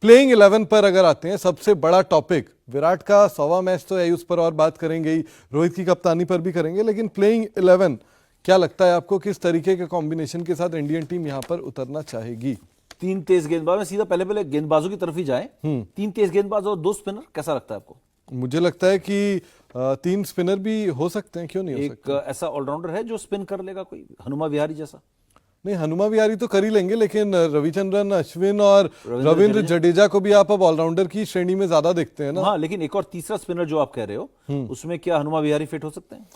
Playing 11 पर अगर आते हैं, सबसे बड़ा टॉपिक विराट का 100वां मैच तो है, उस पर और बात करेंगे ही, रोहित की कप्तानी पर भी करेंगे, लेकिन प्लेइंग 11 क्या लगता है आपको, किस तरीके के कॉम्बिनेशन के साथ इंडियन टीम यहां पर उतरना चाहेगी? तीन तेज गेंदबाज में सीधा पहले गेंदबाजों की तरफ ही जाए। तीन तेज गेंदबाज और दो स्पिनर, कैसा लगता है आपको? मुझे लगता है कि तीन स्पिनर भी हो सकते हैं, क्यों नहीं हो सकते? एक ऐसा ऑलराउंडर है जो स्पिन कर लेगा, कोई हनुमा विहारी जैसा? नहीं, हनुमा विहारी तो कर ही लेंगे, लेकिन रविचंद्रन अश्विन और रविंद्र जडेजा को भी आप अब ऑलराउंडर की श्रेणी में ज्यादा देखते हैं ना। हाँ, लेकिन एक और तीसरा स्पिनर जो आप कह रहे हो, उसमें क्या हनुमा विहारी फिट हो सकते हैं?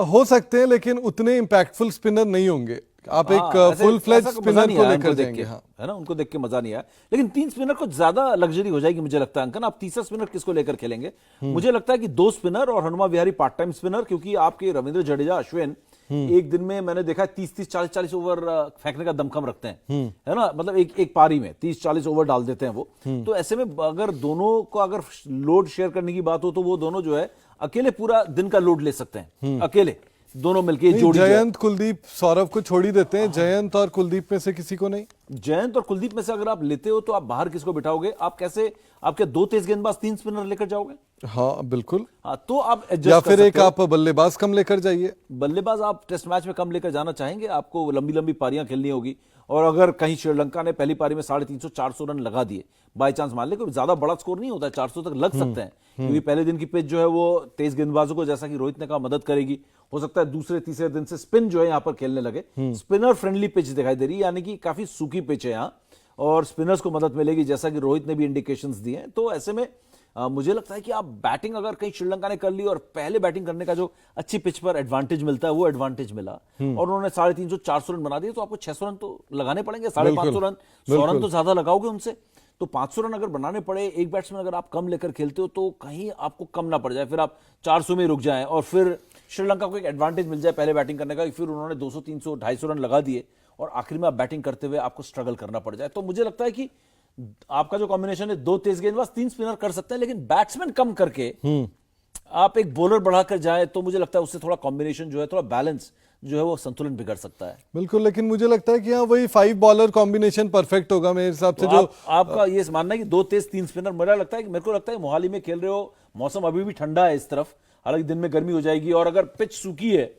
हो सकते हैं, लेकिन उतने इम्पैक्टफुल स्पिनर नहीं होंगे। आप एक फुल फ्लेज स्पिनर को लेकर जाएंगे, हाँ, है ना, उनको देख के मजा नहीं आया। लेकिन तीन स्पिनर को ज्यादा लग्जरी हो जाएगी मुझे लगता है। अंकन, आप तीसरा स्पिनर किसको लेकर खेलेंगे? मुझे लगता है कि दो स्पिनर और Hanuma Vihari part time spinner, क्योंकि आपके रविंद्र जडेजा अश्विन एक दिन में मैंने देखा 30-30 40-40 ओवर फेंकने का दमखम रखते हैं, है ना, मतलब एक पारी में 30-40 ओवर डाल देते हैं वो। तो ऐसे में अगर दोनों को अगर लोड शेयर करने की बात हो तो वो दोनों जो है अकेले पूरा दिन का लोड ले सकते हैं, अकेले दोनों मिलके जोड़ी। जयंत, कुलदीप, सौरभ को छोड़ ही देते हैं। जयंत और कुलदीप में से किसी को नहीं? जयंत और कुलदीप में से अगर आप लेते हो तो आप बाहर किसको बिठाओगे? आप कैसे, आपके दो तेज गेंदबाज तीन स्पिनर लेकर जाओगे? हाँ बिल्कुल। हाँ, तो आप या फिर एक आप बल्लेबाज कम लेकर जाइए। बल्लेबाज आप टेस्ट मैच में कम लेकर जाना चाहेंगे? आपको लंबी लंबी पारियां खेलनी होगी, और अगर कहीं श्रीलंका ने पहली पारी में 350-400 रन लगा दिए, बाई चांस मान ले, कोई ज्यादा बड़ा स्कोर नहीं होता है, 400 तक लग सकते हैं, क्योंकि पहले दिन की पिच जो है वो तेज गेंदबाजों को, जैसा कि रोहित ने कहा, मदद करेगी। हो सकता है दूसरे तीसरे दिन से स्पिन जो है यहाँ पर खेलने लगे। स्पिनर फ्रेंडली पिच दिखाई दे रही है, यानी कि काफी सूखी पिच है यहाँ, और स्पिनर्स को मदद मिलेगी, जैसा कि रोहित ने भी इंडिकेशंस दिए हैं। तो ऐसे में मुझे लगता है कि आप बैटिंग अगर कहीं श्रीलंका ने कर ली, और पहले बैटिंग करने का जो अच्छी पिच पर एडवांटेज मिलता है वो एडवांटेज मिला, और उन्होंने 350-400 रन बना दिए, तो आपको 600 रन तो लगाने पड़ेंगे, 550 रन, 100 रन तो ज्यादा लगाओगे उनसे। तो 500 रन अगर बनाने पड़े, एक बैट्समैन अगर आप कम लेकर खेलते हो तो कहीं आपको कम ना पड़ जाए, फिर आप 400 में रुक जाएं, और फिर श्रीलंका को एक एडवांटेज मिल जाए पहले बैटिंग करने का, फिर उन्होंने 200, 300, 250 रन लगा दिए, और आखिर में आप बैटिंग करते हुए आपको स्ट्रगल करना पड़ जाए। तो मुझे लगता है कि आपका जो कॉम्बिनेशन है, दो तेज गेंदबाज तीन स्पिनर कर सकते हैं, लेकिन बैट्समैन कम करके आप एक बॉलर बढ़ाकर जाए तो मुझे लगता है उससे थोड़ा कॉम्बिनेशन जो है, थोड़ा बैलेंस जो है वो संतुलन बिगड़ सकता है। बिल्कुल, लेकिन मुझे लगता है कि हाँ, वही 5 बॉलर कॉम्बिनेशन परफेक्ट होगा मेरे हिसाब से। तो आपका ये मानना है कि दो तेज तीन स्पिनर? मेरे को लगता है मोहाली में खेल रहे हो, मौसम अभी भी ठंडा है इस तरफ, हालांकि दिन में गर्मी हो जाएगी, और अगर पिच सूखी है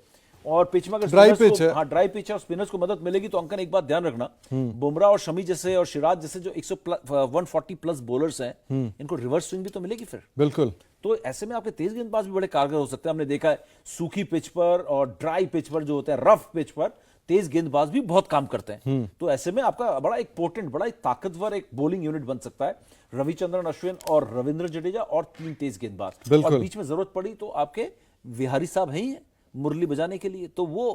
और पिच में अगर ड्राई पिच है, हाँ ड्राई पिच है, और स्पिनर्स को मदद मिलेगी, तो अंकन एक बात ध्यान रखना, बुमराह और शमी जैसे और सिराज जैसे जो 140 प्लस बॉलर्स हैं, इनको रिवर्स स्विंग भी तो मिलेगी फिर। बिल्कुल। तो ऐसे में आपके तेज गेंदबाज भी बड़े कारगर हो सकते हैं। हमने देखा है सूखी पिच पर और ड्राई पिच पर, जो होता है रफ पिच पर, तेज गेंदबाज भी बहुत काम करते हैं। तो ऐसे में आपका बड़ा एक पोर्टेंट, बड़ा एक ताकतवर एक बॉलिंग यूनिट बन सकता है, रविचंद्रन अश्विन और रविंद्र जडेजा और तीन तेज गेंदबाज, और बीच में जरूरत पड़ी तो आपके विहारी साहब हैं ही हैं मुरली बजाने के लिए, तो वो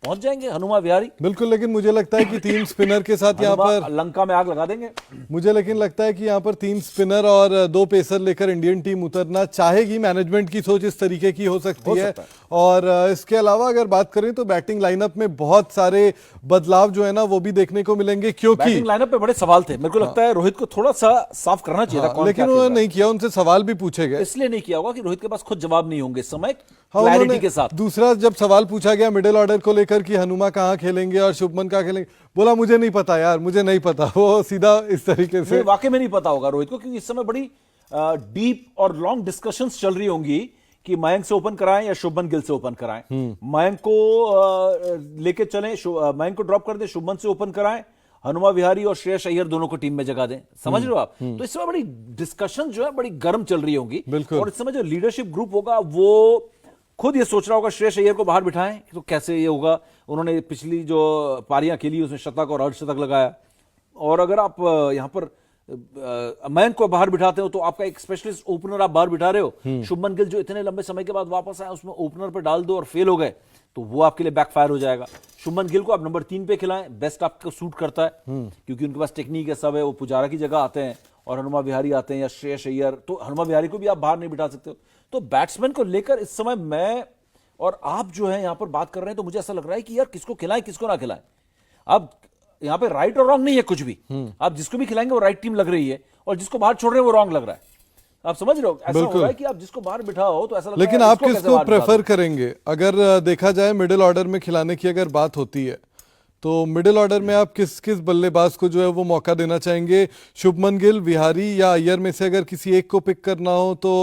पहुंच जाएंगे, हनुमा विहारी। बिल्कुल, लेकिन मुझे लगता है कि तीन स्पिनर के साथ यहाँ पर लंका में आग लगा देंगे। मुझे लेकिन लगता है कि यहाँ पर तीन स्पिनर और दो पेसर लेकर इंडियन टीम उतरना चाहेगी। मैनेजमेंट की सोच इस तरीके की हो सकती है। और इसके अलावा अगर बात करें तो बैटिंग लाइनअप में बहुत सारे बदलाव जो है ना वो भी देखने को मिलेंगे, क्योंकि बैटिंग लाइनअप पे बड़े सवाल थे। मेरे को लगता है रोहित को थोड़ा सा साफ करना चाहिए था, लेकिन उन्होंने नहीं किया, उनसे सवाल भी पूछे गए। इसलिए नहीं किया होगा कि रोहित के पास खुद जवाब नहीं होंगे समय क्लैरिटी के साथ। दूसरा, जब सवाल पूछा गया मिडिल ऑर्डर को लेकर कि हनुमा कहाँ खेलेंगे और शुभमन कहाँ खेलेंगे, बोला मुझे नहीं पता यार, मुझे नहीं पता। वो सीधा इस तरीके से, वाकई में नहीं पता होगा रोहित को, क्योंकि इस समय बड़ी डीप और लॉन्ग डिस्कशंस चल रही होंगी कि मयंक से ओपन कराएं या शुभमन गिल से ओपन कराएं। मयंक को लेके चलें, मयंक को ड्रॉप कर दें, शुभमन से ओपन कराएं, हनुमा विहारी और श्रेयस अय्यर दोनों को टीम में जगह दें। समझ रहे हो आप? तो इस समय बड़ी डिस्कशन जो है बड़ी गर्म चल रही होंगी, और इस समय जो लीडरशिप ग्रुप होगा वो खुद ये सोच रहा होगा श्रेयस अय्यर को बाहर बिठाएं तो कैसे ये होगा। उन्होंने पिछली जो पारियां खेली उसमें शतक और अर्धशतक लगाया, और अगर आप यहां पर मयंक को बाहर बिठाते हो तो आपका एक स्पेशलिस्ट ओपनर आप बाहर बिठा रहे हो। शुभमन गिल जो इतने लंबे समय के बाद वापस आए, उसमें ओपनर पे डाल दो और फेल हो गए तो वो आपके लिए बैकफायर हो जाएगा। शुभमन गिल को आप नंबर 3 पे खिलाएं, बेस्ट आपको सूट करता है, क्योंकि उनके पास टेक्निक है, सब है। वो पुजारा की जगह आते हैं और हनुमा विहारी आते हैं, या श्रेयस अय्यर, तो हनुमा विहारी को भी आप बाहर नहीं बिठा सकते हो। तो बैट्समैन को लेकर इस समय मैं और आप जो है यहां पर बात कर रहे हैं, तो मुझे ऐसा लग रहा है कि यार किसको खिलाएं किसको ना खिलाएं। अब यहां पे राइट और रॉन्ग नहीं है कुछ भी, आप जिसको भी खिलाएंगे वो राइट टीम लग रही है, और जिसको बाहर छोड़ रहे हैं वो रॉन्ग लग रहा है। आप समझ रहे हो? ऐसा हो रहा है कि आप जिसको बाहर बिठाओ तो ऐसा लगता है, लेकिन आप किसको प्रेफर करेंगे? अगर देखा जाए मिडिल ऑर्डर में खिलाने की अगर बात होती है तो मिडिल ऑर्डर में आप किस किस बल्लेबाज को जो है वो मौका देना चाहेंगे? शुभमन गिल, विहारी या अय्यर में से अगर किसी एक को पिक करना हो तो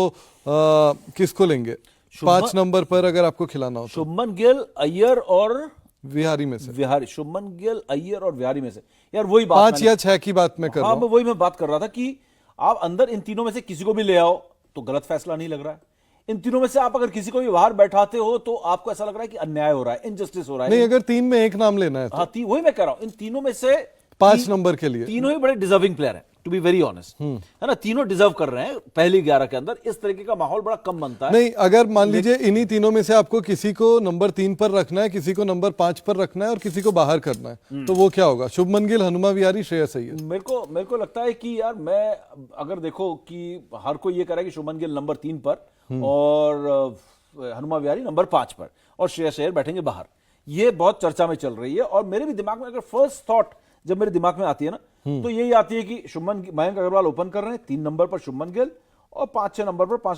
किसको लेंगे 5 नंबर पर अगर आपको खिलाना हो तो? शुभमन गिल, अय्यर और विहारी में से। विहारी, शुभमन गिल, अय्यर और विहारी में से। यार वही बात 5 या 6 की बात मैं कर रहा हाँ, हूं। मैं बात कर रहा था कि आप अंदर इन तीनों में से किसी को भी ले आओ तो गलत फैसला नहीं लग रहा है। इन तीनों में से आप अगर किसी को भी बाहर बैठाते हो तो आपको ऐसा लग रहा है कि अन्याय हो रहा है, इनजस्टिस हो रहा है। नहीं, अगर 3 में एक नाम लेना है तो हाँ, वही मैं कह रहा हूं, इन तीनों में से 5 नंबर के लिए तीनों ही बड़े डिजर्विंग प्लेयर हैं, टू बी वेरी ऑनेस्ट, है ना। तीनों डिजर्व कर रहे हैं पहली 11 के अंदर। इस तरीके का माहौल बड़ा कम बनता है। नहीं, अगर मान लीजिए इन्हीं तीनों में से आपको किसी को नंबर 3 पर रखना है, किसी को नंबर 5 पर रखना है और किसी को बाहर करना है, तो वो क्या होगा? शुभमन गिल, हनुमा विहारी, श्रेयस अय्यर। मेरे को लगता है कि यार, मैं अगर देखो कि हर कोई ये कह रहा है कि शुभमन गिल नंबर 3 पर और हनुमा विहारी नंबर 5 पर और श्रेयस अय्यर बैठेंगे बाहर, ये बहुत चर्चा में चल रही है। और मेरे भी दिमाग में अगर फर्स्ट थॉट जब मेरे दिमाग में आती है ना, तो यही आती है कि मयंक अग्रवाल ओपन कर रहे हैं, 3 नंबर पर शुभमन गिल और 5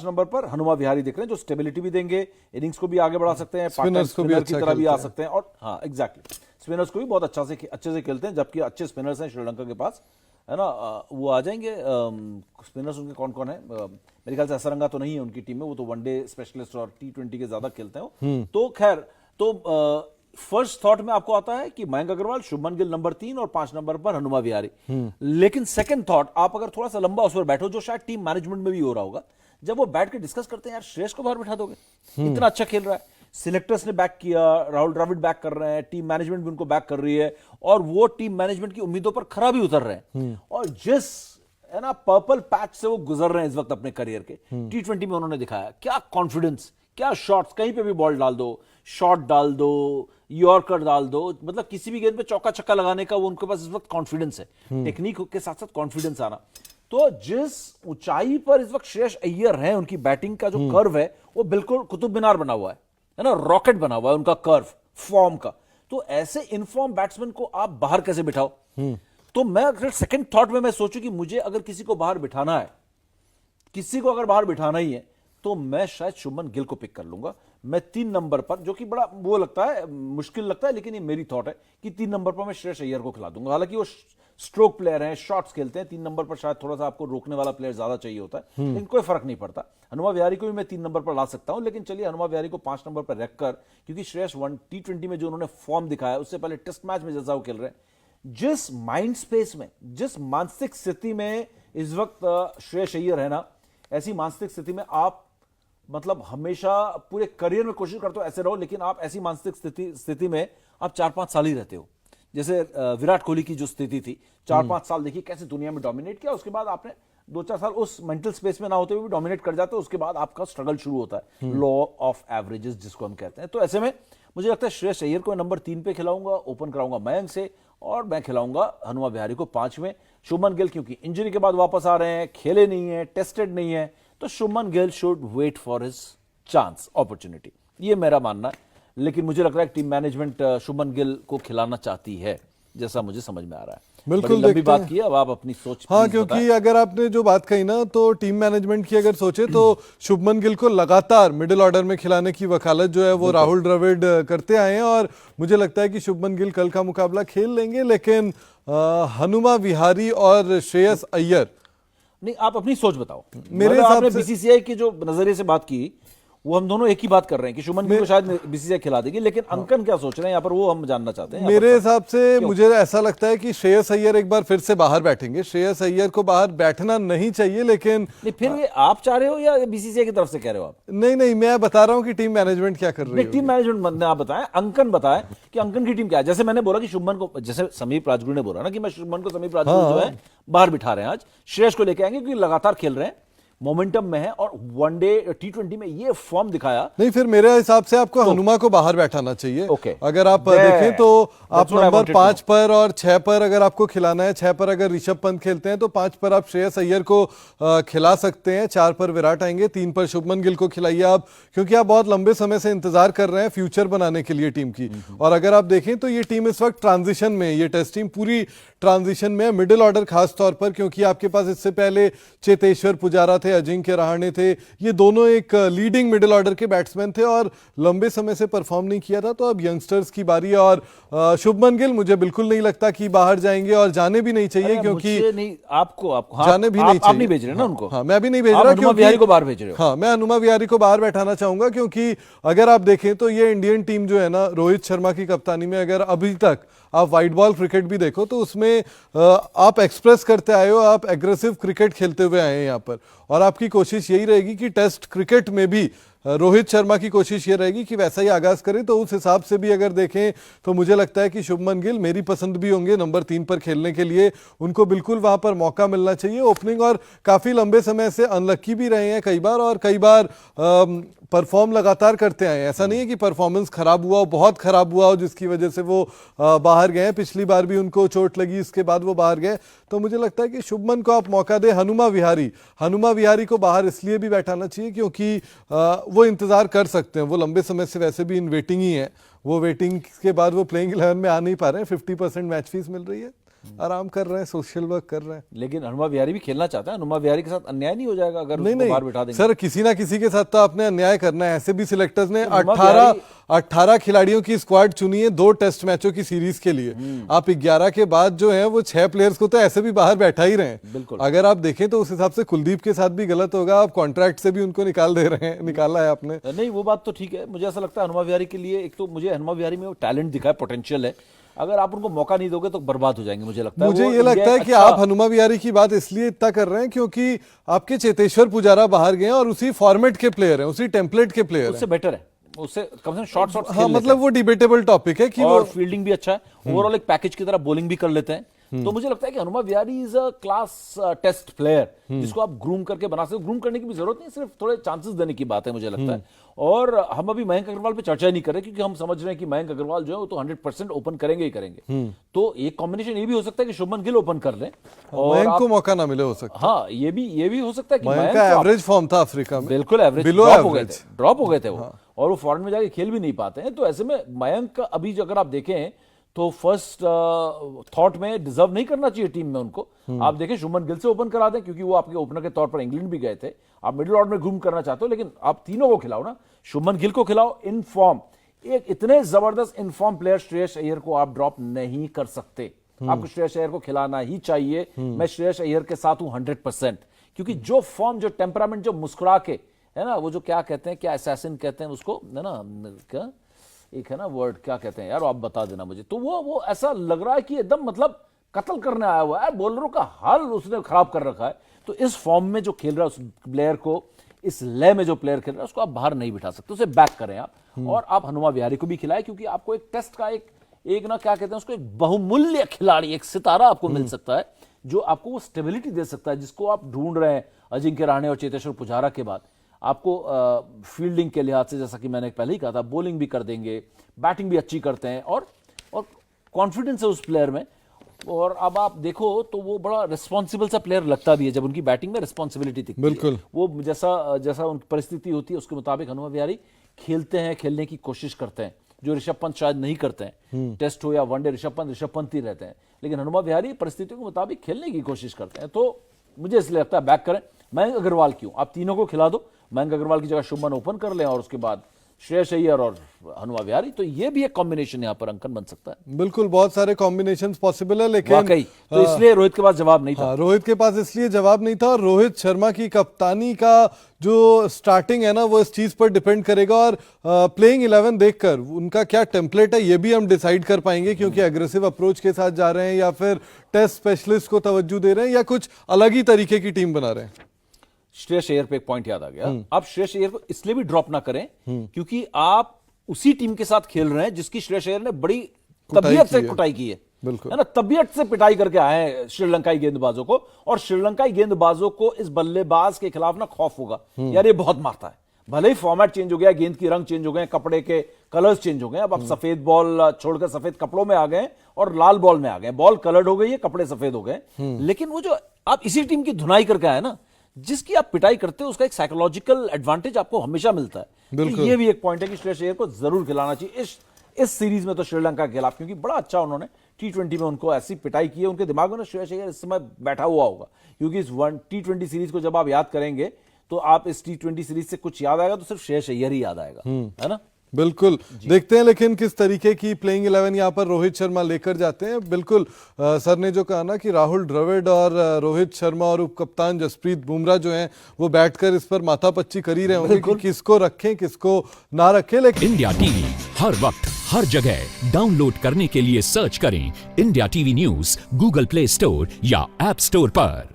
नंबर पर हनुमा विहारी दिख रहे हैं, जो स्टेबिलिटी भी देंगे, इनिंग्स को भी आगे बढ़ा सकते हैं, स्पिनर्स को भी की तरह भी आ सकते हैं। और हाँ, एग्जैक्टली, स्पिनर्स को भी बहुत अच्छे से खेलते हैं, जबकि अच्छे स्पिनर्स हैं श्रीलंका के पास, है ना। वो आ जाएंगे। स्पिनर्स उनके कौन कौन है? मेरे ख्याल से असरंगा तो नहीं है उनकी टीम में, वो तो वनडे स्पेशलिस्ट और T20 के ज्यादा खेलते हैं। तो खैर, तो फर्स्ट थॉट में आपको आता है कि मयंक अग्रवाल, शुभमन गिल नंबर 3 और 5 नंबर पर हनुमा विहारी। लेकिन सेकंड थॉट, आप अगर थोड़ा सा लंबा उस पर बैठो, जो शायद टीम मैनेजमेंट में भी हो रहा होगा, जब वो बैठ के डिस्कस करते हैं, यार श्रेयस को बाहर बैठा दोगे, इतना अच्छा खेल रहा है, सिलेक्टर्स ने बैक किया, राहुल द्रविड़ बैक कर रहे हैं, टीम मैनेजमेंट भी उनको बैक कर रही है, और वो टीम मैनेजमेंट की उम्मीदों पर खरा भी उतर रहे हैं। और जिस, है ना, पर्पल पैच से वो गुजर रहे हैं इस वक्त अपने करियर के, T20 में उन्होंने दिखाया क्या कॉन्फिडेंस, क्या शॉट्स, कहीं पे भी बॉल डाल दो, शॉट डाल दो, यॉर्कर डाल दो, मतलब किसी भी गेंद पे चौका छक्का लगाने का वो उनके पास इस वक्त कॉन्फिडेंस है। टेक्निक के साथ साथ कॉन्फिडेंस आना। तो जिस ऊंचाई पर इस वक्त श्रेयस अय्यर हैं, उनकी बैटिंग का जो कर्व है वो बिल्कुल कुतुब मीनार बना हुआ है ना, रॉकेट बना हुआ है उनका कर्व फॉर्म का। तो ऐसे इनफॉर्म बैट्समैन को आप बाहर कैसे बिठाओ? तो मैं अगर सेकंड थॉट में मैं सोचूं कि मुझे अगर किसी को बाहर बिठाना है, किसी को अगर बाहर बिठाना ही है, तो मैं शायद शुभमन गिल को पिक कर लूंगा। मैं 3 नंबर पर, जो कि बड़ा वो लगता है, मुश्किल लगता है, लेकिन ये मेरी थॉट है कि 3 नंबर पर मैं श्रेयस अय्यर को खिला दूंगा। हालांकि वो स्ट्रोक प्लेयर हैं, शॉट्स खेलते हैं, 3 नंबर पर शायद थोड़ा सा आपको रोकने वाला प्लेयर ज्यादा चाहिए होता है, लेकिन कोई फर्क नहीं पड़ता। हनुमा विहारी को भी मैं 3 नंबर पर ला सकता हूं, लेकिन चलिए हनुमा विहारी को 5 नंबर पर रखकर, क्योंकि श्रेयस T20 में जो उन्होंने फॉर्म दिखाया, उससे पहले टेस्ट मैच में जैसा वो खेल रहे हैं, जिस माइंड स्पेस में, जिस मानसिक स्थिति में इस वक्त श्रेयस अय्यर है ना, ऐसी मानसिक स्थिति में आप, मतलब हमेशा पूरे करियर में कोशिश करते हो ऐसे रहो, लेकिन आप ऐसी मानसिक स्थिति में आप 4-5 साल ही रहते हो। जैसे विराट कोहली की जो स्थिति थी, 4-5 साल देखिए कैसे दुनिया में डोमिनेट किया, उसके बाद आपने 2-4 साल उस मेंटल स्पेस में ना होते हुए भी डोमिनेट कर जाते हो, उसके बाद आपका स्ट्रगल शुरू होता है, लॉ ऑफ एवरेजेस जिसको हम कहते हैं। तो ऐसे में मुझे लगता है श्रेयस अय्यर को नंबर 3 पे खिलाऊंगा, ओपन कराऊंगा मयंक से, और मैं खिलाऊंगा हनुमा विहारी को 5 में। शुभमन गिल क्योंकि इंजरी के बाद वापस आ रहे हैं, खेले नहीं है, टेस्टेड नहीं है, तो Shubman Gill should wait for his chance, opportunity, ये मेरा मानना है। लेकिन मुझे लग रहा है टीम मैनेजमेंट शुभमन गिल को खिलाना चाहती है, जैसा मुझे समझ में आ रहा है। बिल्कुल लंबी बात की, अब आप अपनी सोच। हाँ, क्योंकि अगर आपने जो बात कही ना, तो टीम मैनेजमेंट की अगर सोचे तो शुभमन गिल को लगातार मिडिल ऑर्डर में खिलाने की वकालत जो है वो राहुल द्रविड़ करते आए हैं, और मुझे लगता है कि शुभमन गिल कल का मुकाबला खेल लेंगे। लेकिन हनुमा विहारी और श्रेयस अय्यर, नहीं, आप अपनी सोच बताओ। मेरे हिसाब से बीसीसीआई की जो नजरिए से बात की, वो हम दोनों एक ही बात कर रहे हैं कि शुभमन गिल को शायद बीसीसीआई खिला देगी, लेकिन अंकन क्या सोच रहे हैं यहाँ पर, वो हम जानना चाहते हैं। मेरे हिसाब से मुझे ऐसा लगता है कि श्रेयस अय्यर एक बार फिर से बाहर बैठेंगे। श्रेयस अय्यर को बाहर बैठना नहीं चाहिए, लेकिन नहीं, फिर ये आप चाह रहे हो या बीसीसीआई की तरफ से कह रहे हो आप? नहीं, मैं बता रहा हूं कि टीम मैनेजमेंट क्या कर रही है। टीम मैनेजमेंट ने आप बताएं, अंकन बताएं कि अंकन की टीम क्या है। जैसे मैंने बोला कि शुभमन को, जैसे समीप राजगुरु ने बोला ना कि मैं शुभमन को, समीप राजगुरु जो है बाहर बिठा रहे हैं, आज श्रेयस को लेके आएंगे क्योंकि लगातार खेल रहे हैं, मोमेंटम में है, और वनडे T20 में ये फॉर्म दिखाया। नहीं, फिर मेरे हिसाब से आपको हनुमा को बाहर बैठाना चाहिए। Okay. अगर आप देखें तो आप नंबर 5 पर और 6 पर अगर आपको खिलाना है, 6 पर अगर ऋषभ पंत खेलते हैं तो 5 पर आप श्रेयस अय्यर को खिला सकते हैं, 4 पर विराट आएंगे, 3 पर शुभमन गिल को खिलाइए आप, क्योंकि आप बहुत लंबे समय से इंतजार कर रहे हैं फ्यूचर बनाने के लिए टीम की। और अगर आप देखें तो ये टीम इस वक्त ट्रांजिशन में, ये टेस्ट टीम पूरी ट्रांजिशन में, मिडिल ऑर्डर खास तौर पर, क्योंकि आपके पास इससे पहले चेतेश्वर पुजारा थे, अजिंक्य रहाणे थे, ये दोनों एक लीडिंग मिडिल ऑर्डर के बैट्समैन थे और लंबे समय से परफॉर्म नहीं किया था। तो अब यंगस्टर्स की बारी है और शुभमन गिल मुझे बिल्कुल नहीं लगता कि बाहर जाएंगे और जाने भी नहीं चाहिए, क्योंकि नहीं आपको हाँ, जाने भी नहीं चाहिए। आप नहीं भेज रहे ना उनको? हाँ, मैं भी नहीं भेज रहा, क्योंकि विहारी को बाहर भेज रहे हो। हाँ, मैं हनुमा विहारी को बाहर बैठाना चाहूंगा, क्योंकि अगर आप देखें तो ये इंडियन टीम जो है ना, रोहित शर्मा की कप्तानी में, अगर अभी तक आप व्हाइट बॉल क्रिकेट भी देखो तो उसमें आप एक्सप्रेस करते आए हो, आप एग्रेसिव क्रिकेट खेलते हुए आए हैं यहाँ पर, और आपकी कोशिश यही रहेगी कि टेस्ट क्रिकेट में भी रोहित शर्मा की कोशिश ये रहेगी कि वैसा ही आगाज करें। तो उस हिसाब से भी अगर देखें तो मुझे लगता है कि शुभमन गिल मेरी पसंद भी होंगे नंबर 3 पर खेलने के लिए। उनको बिल्कुल वहां पर मौका मिलना चाहिए ओपनिंग, और काफी लंबे समय से अनलक्की भी रहे हैं कई बार, और कई बार परफॉर्म लगातार करते आए हैं। ऐसा नहीं है कि परफॉर्मेंस खराब हुआ हो, बहुत खराब हुआ हो जिसकी वजह से वो बाहर गए। पिछली बार भी उनको चोट लगी, इसके बाद वो बाहर गए। तो मुझे लगता है कि शुभमन को आप मौका दे। हनुमा विहारी को बाहर इसलिए भी बैठाना चाहिए क्योंकि वो इंतजार कर सकते हैं, वो लंबे समय से वैसे भी इन वेटिंग ही है, वो वेटिंग के बाद वो प्लेइंग 11 में आ नहीं पा रहे हैं। 50% मैच फीस मिल रही है, आराम कर रहे हैं, सोशल वर्क कर रहे हैं। लेकिन हनुमा विहारी भी खेलना चाहता है। हनुमा विहारी के साथ अन्याय नहीं हो जाएगा अगर नहीं उसको बाहर बिठा देंगे? सर, किसी ना किसी के साथ तो आपने अन्याय करना है। ऐसे भी सिलेक्टर्स ने 18 खिलाड़ियों की स्क्वाड चुनी है 2 टेस्ट मैचों की सीरीज के लिए। आप 11 के बाद जो है वो 6 प्लेयर्स को तो ऐसे भी बाहर बैठा ही रहे हैं। बिल्कुल। अगर आप देखें तो उस हिसाब से कुलदीप के साथ भी गलत होगा, आप कॉन्ट्रैक्ट से भी उनको निकाल दे रहे हैं, निकाला है आपने। नहीं, वो बात तो ठीक है। मुझे ऐसा लगता है हनुमा विहारी के लिए, एक तो मुझे हनुमा विहारी में वो टैलेंट दिखा है, पोटेंशियल है। अगर आप उनको मौका नहीं दोगे तो बर्बाद हो जाएंगे। मुझे लगता है मुझे ये लगता है कि आप हनुमा विहारी की बात इसलिए इतना कर रहे हैं क्योंकि आपके चेतेश्वर पुजारा बाहर गए और उसी फॉर्मेट के प्लेयर हैं, उसी टेम्पलेट के प्लेयर हैं। उससे बेटर है, उससे कम से कम शॉर्ट हाँ, मतलब वो डिबेटेबल टॉपिक है कि और फील्डिंग भी अच्छा है, ओवरऑल एक पैकेज की तरह बॉलिंग भी कर लेते हैं। तो मुझे लगता है कि Hanuma Vihari is a class test player जिसको आप ग्रूम करके बना सकते हो। ग्रूम करने की भी जरूरत नहीं, सिर्फ थोड़े चांसेस देने की बात है मुझे लगता है। और हम अभी मयंक अग्रवाल पे चर्चा नहीं कर रहे क्योंकि हम समझ रहे हैं कि मयंक अग्रवाल जो है वो तो 100% ओपन करेंगे ही करेंगे। तो एक कॉम्बिनेशन ये भी हो सकता है कि शुभमन गिल ओपन कर लें और मयंक को मौका ना मिले, हो सकता है। हाँ, ये भी हो सकता है कि मयंक का एवरेज फॉर्म था अफ्रीका में, बिल्कुल एवरेज ड्रॉप हो गए थे वो, और वो फॉरेन में जाके खेल भी नहीं पाते हैं। तो ऐसे में मयंक अभी अगर आप देखें तो फर्स्ट थॉट में डिजर्व नहीं करना चाहिए टीम में उनको। आप देखें शुभमन गिल से ओपन करा दें क्योंकि वो आपके ओपनर के तौर पर इंग्लैंड भी गए थे। आप मिडिल ऑर्डर में ग्रूम करना चाहते हो, लेकिन आप तीनों को खिलाओ ना। शुभमन गिल को खिलाओ इन फॉर्म, एक इतने जबरदस्त इनफॉर्म प्लेयर श्रेयस अय्यर को आप ड्रॉप नहीं कर सकते। आपको श्रेयस अय्यर को खिलाना ही चाहिए। मैं श्रेयस अय्यर के साथ हूं 100%, क्योंकि जो फॉर्म, जो टेम्परामेंट, जो मुस्कुरा के है ना, वो जो क्या कहते हैं, क्या असैसिन कहते हैं उसको, है ना, क्या एक है ना वर्ड, क्या कहते हैं यार, आप बता देना मुझे। तो वो ऐसा लग रहा है कि एकदम मतलब कत्ल करने आया हुआ है, बॉलरों का हाल उसने खराब कर रखा है। तो इस फॉर्म में जो खेल रहा है उस प्लेयर को, इस लय में जो प्लेयर खेल रहा है उसको आप बाहर नहीं बिठा सकते, उसे बैक करें आप। और आप हनुमा विहारी को भी खिलाएं क्योंकि आपको एक टेस्ट का एक ना क्या कहते हैं उसको, एक बहुमूल्य खिलाड़ी, एक सितारा आपको मिल सकता है जो आपको वो स्टेबिलिटी दे सकता है जिसको आप ढूंढ रहे हैं अजिंक्य रहाणे और चेतेश्वर पुजारा के बाद। आपको फील्डिंग के लिहाज से, जैसा कि मैंने पहले ही कहा था, बॉलिंग भी कर देंगे, बैटिंग भी अच्छी करते हैं, और कॉन्फिडेंस है उस प्लेयर में। और अब आप देखो तो वो बड़ा रिस्पॉन्सिबल सा प्लेयर लगता भी है जब उनकी बैटिंग में रिस्पॉन्सिबिलिटी दिखती है। बिल्कुल, वो जैसा उनकी परिस्थिति होती है उसके मुताबिक हनुमा विहारी खेलते हैं, खेलने की कोशिश करते हैं, जो ऋषभ पंत शायद नहीं करते हैं। टेस्ट हो या वनडे ऋषभ पंत ही रहते हैं, लेकिन हनुमा विहारी परिस्थितियों के मुताबिक खेलने की कोशिश करते हैं। तो मुझे इसलिए लगता है बैक करें। मयंक अग्रवाल क्यों, आप तीनों को खिला दो। मयंक अग्रवाल की जगह शुभमन ओपन कर लें और उसके बाद श्रेयस अय्यर और हनुमा विहारी। तो ये भी एक कॉम्बिनेशन यहाँ पर अंकन बन सकता है। बिल्कुल, बहुत सारे कॉम्बिनेशंस पॉसिबल है, लेकिन वाकई तो इसलिए रोहित के पास जवाब नहीं था। रोहित के पास इसलिए जवाब नहीं था, और रोहित शर्मा की कप्तानी का जो स्टार्टिंग है ना वो इस चीज पर डिपेंड करेगा, और प्लेइंग 11 देखकर उनका क्या टेम्पलेट है ये भी हम डिसाइड कर पाएंगे, क्योंकि एग्रेसिव अप्रोच के साथ जा रहे हैं या फिर टेस्ट स्पेशलिस्ट को तवज्जो दे रहे हैं या कुछ अलग ही तरीके की टीम बना रहे हैं। श्रेयस अय्यर पे एक पॉइंट याद आ गया। आप श्रेयस अय्यर को इसलिए भी ड्रॉप ना करें क्योंकि आप उसी टीम के साथ खेल रहे हैं जिसकी श्रेयस अय्यर ने बड़ी तबीयत से कुटाई की है, है ना, तबीयत से पिटाई करके आए हैं श्रीलंकाई गेंदबाजों को। और श्रीलंकाई गेंदबाजों को इस बल्लेबाज के खिलाफ ना खौफ होगा, यार ये बहुत मारता है। भले ही फॉर्मेट चेंज हो गया, गेंद की रंग चेंज हो गए, कपड़े के कलर्स चेंज हो गए, अब आप सफेद बॉल छोड़कर सफेद कपड़ों में आ गए और लाल बॉल में आ गए, बॉल कलर्ड हो गई है, कपड़े सफेद हो गए। लेकिन वो जो आप इसी टीम की धुनाई करके आए ना, जिसकी आप पिटाई करते हो, उसका एक साइकोलॉजिकल एडवांटेज आपको हमेशा मिलता है। तो ये भी एक पॉइंट है कि श्रेयस अय्यर को जरूर खिलाना चाहिए इस सीरीज में तो श्रीलंका के खिलाफ, क्योंकि बड़ा अच्छा उन्होंने T20 में उनको ऐसी पिटाई की है, उनके दिमाग में ना श्रेयस अय्यर इस समय बैठा हुआ होगा, क्योंकि इस T20 सीरीज को जब आप याद करेंगे तो आप इस T20 सीरीज से कुछ याद आएगा तो सिर्फ श्रेयस अय्यर ही याद आएगा, है ना। बिल्कुल, देखते हैं लेकिन किस तरीके की प्लेइंग 11 यहाँ पर रोहित शर्मा लेकर जाते हैं। बिल्कुल सर ने जो कहा ना कि राहुल द्रविड़ और रोहित शर्मा और उपकप्तान जसप्रीत बुमराह जो हैं वो बैठकर इस पर माथापच्ची कर ही रहे होंगे कि किसको रखें किसको ना रखें। लेकिन इंडिया टीवी हर वक्त हर जगह डाउनलोड करने के लिए सर्च करें India TV news Google play store या ऐप स्टोर पर।